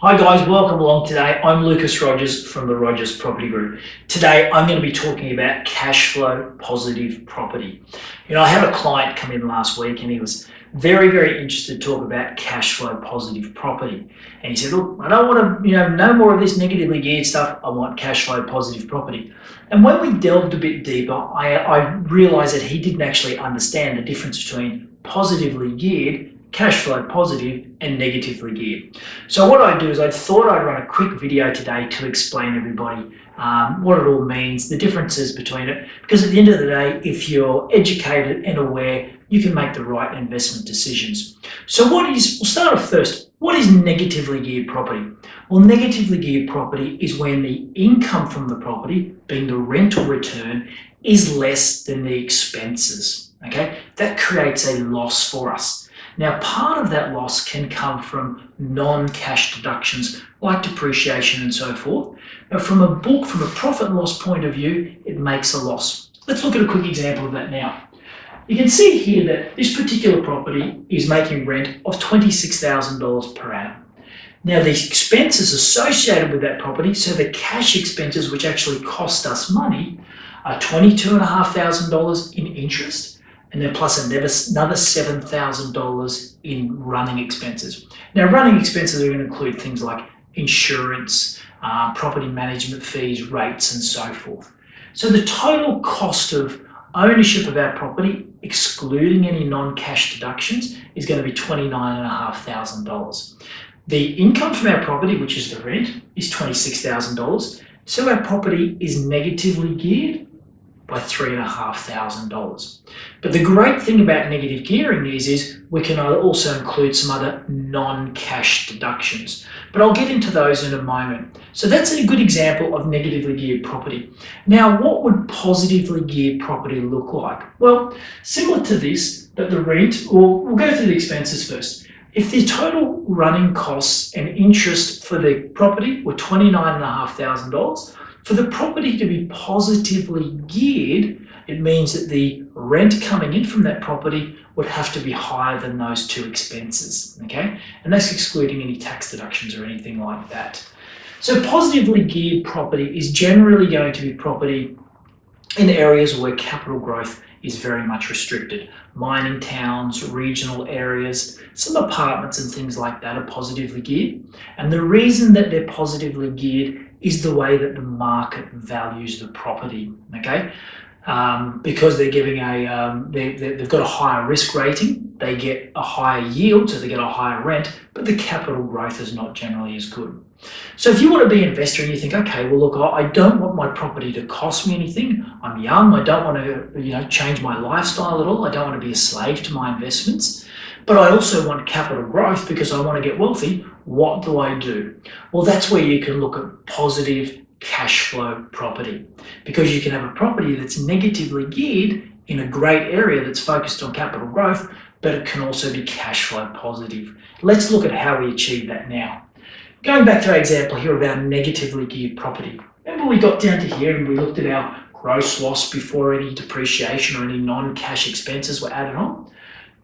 Hi guys, welcome along today. I'm Lucas Rogers from the Rogers Property Group. Today I'm going to be talking about cash flow positive property. I had a client come in last week and he was very interested to talk about cash flow positive property. And he said, look, I don't want to, no more of this negatively geared stuff. I want cash flow positive property. And when we delved a bit deeper, I realized that he didn't actually understand the difference between positively geared, cash flow positive, and negatively geared. So what I do is I thought I'd run a quick video today to explain everybody what it all means, the differences between it, because at the end of the day, if you're educated and aware, you can make the right investment decisions. So we'll start off first. What is negatively geared property? Well, negatively geared property is when the income from the property, being the rental return, is less than the expenses. Okay, that creates a loss for us. Now, part of that loss can come from non-cash deductions like depreciation and so forth. But from a profit and loss point of view, it makes a loss. Let's look at a quick example of that now. You can see here that this particular property is making rent of $26,000 per annum. Now, the expenses associated with that property, so the cash expenses which actually cost us money, are $22,500 in interest, and then plus another $7,000 in running expenses. Now, running expenses are going to include things like insurance, property management fees, rates, and so forth. So the total cost of ownership of our property, excluding any non-cash deductions, is going to be $29,500. The income from our property, which is the rent, is $26,000. So our property is negatively geared by $3,500. But the great thing about negative gearing is we can also include some other non-cash deductions. But I'll get into those in a moment. So that's a good example of negatively geared property. Now, what would positively geared property look like? Well, similar to this, but the rent, we'll go through the expenses first. If the total running costs and interest for the property were $29,500, for the property to be positively geared, it means that the rent coming in from that property would have to be higher than those two expenses, okay? And that's excluding any tax deductions or anything like that. So positively geared property is generally going to be property in areas where capital growth is very much restricted. Mining towns, regional areas, some apartments and things like that are positively geared. And the reason that they're positively geared is the way that the market values the property, okay? Because they're giving they've got a higher risk rating, they get a higher yield, so they get a higher rent, but the capital growth is not generally as good. So if you want to be an investor and you think, okay, well look, I don't want my property to cost me anything, I'm young, I don't want to change my lifestyle at all, I don't want to be a slave to my investments, but I also want capital growth because I want to get wealthy, what do I do? Well, that's where you can look at positive cash flow property, because you can have a property that's negatively geared in a great area that's focused on capital growth, but it can also be cash flow positive. Let's look at how we achieve that now. Going back to our example here about negatively geared property. Remember we got down to here and we looked at our gross loss before any depreciation or any non-cash expenses were added on?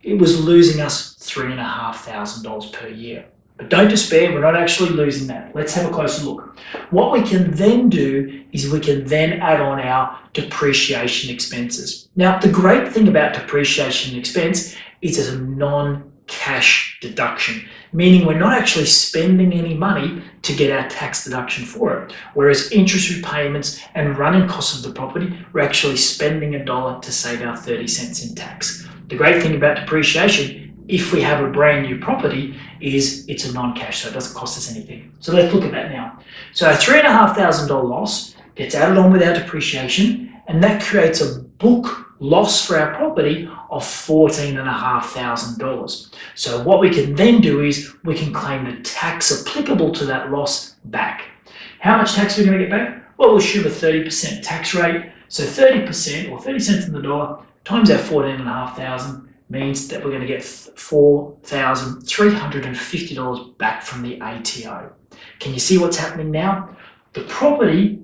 It was losing us $3,500 per year. But don't despair, we're not actually losing that. Let's have a closer look. What we can then do is we can then add on our depreciation expenses. Now, the great thing about depreciation expense is it's a non-cash deduction, meaning we're not actually spending any money to get our tax deduction for it. Whereas interest repayments and running costs of the property, we're actually spending $1 to save our 30 cents in tax. The great thing about depreciation, if we have a brand new property, is it's a non-cash, so it doesn't cost us anything. So let's look at that now. So our $3,500 loss gets added on with our depreciation, and that creates a book loss for our property of $14,500. So what we can then do is we can claim the tax applicable to that loss back. How much tax are we going to get back? Well, we'll assume a 30% tax rate. So 30% or 30 cents on the dollar times our $14,500 means that we're going to get $4,350 back from the ATO. Can you see what's happening now? The property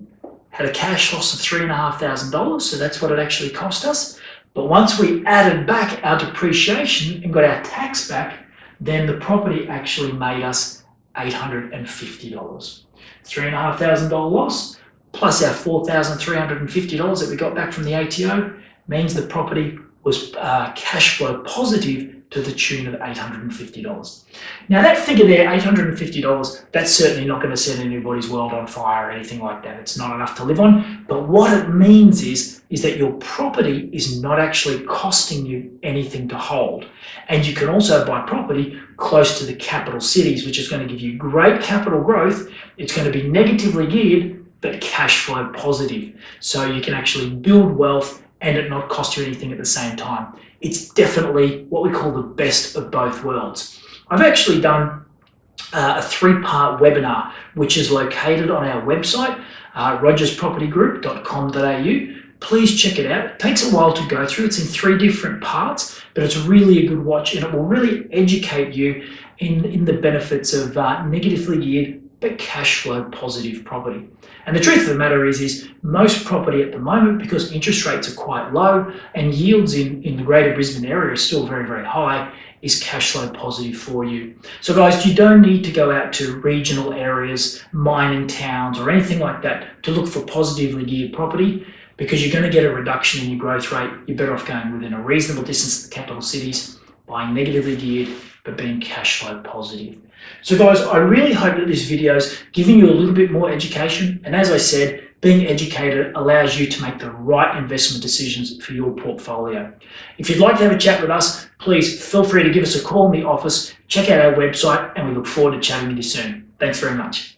had a cash loss of $3,500, so that's what it actually cost us. But once we added back our depreciation and got our tax back, then the property actually made us $850. $3,500 loss plus our $4,350 that we got back from the ATO means the property was cash flow positive to the tune of $850. Now that figure there, $850, that's certainly not going to set anybody's world on fire or anything like that. It's not enough to live on. But what it means is that your property is not actually costing you anything to hold. And you can also buy property close to the capital cities, which is going to give you great capital growth. It's going to be negatively geared, but cash flow positive. So you can actually build wealth and it not cost you anything at the same time. It's definitely what we call the best of both worlds. I've actually done a 3-part webinar, which is located on our website, rogerspropertygroup.com.au. Please check it out. It takes a while to go through. It's in 3 different parts, but it's really a good watch and it will really educate you in the benefits of negatively geared but cash flow positive property. And the truth of the matter is most property at the moment, because interest rates are quite low and yields in the greater Brisbane area are still very, very high, is cash flow positive for you. So guys, you don't need to go out to regional areas, mining towns or anything like that to look for positively geared property, because you're going to get a reduction in your growth rate. You're better off going within a reasonable distance to the capital cities, buying negatively geared but being cash flow positive. So guys, I really hope that this video is giving you a little bit more education. And as I said, being educated allows you to make the right investment decisions for your portfolio. If you'd like to have a chat with us, please feel free to give us a call in the office, check out our website, and we look forward to chatting with you soon. Thanks very much.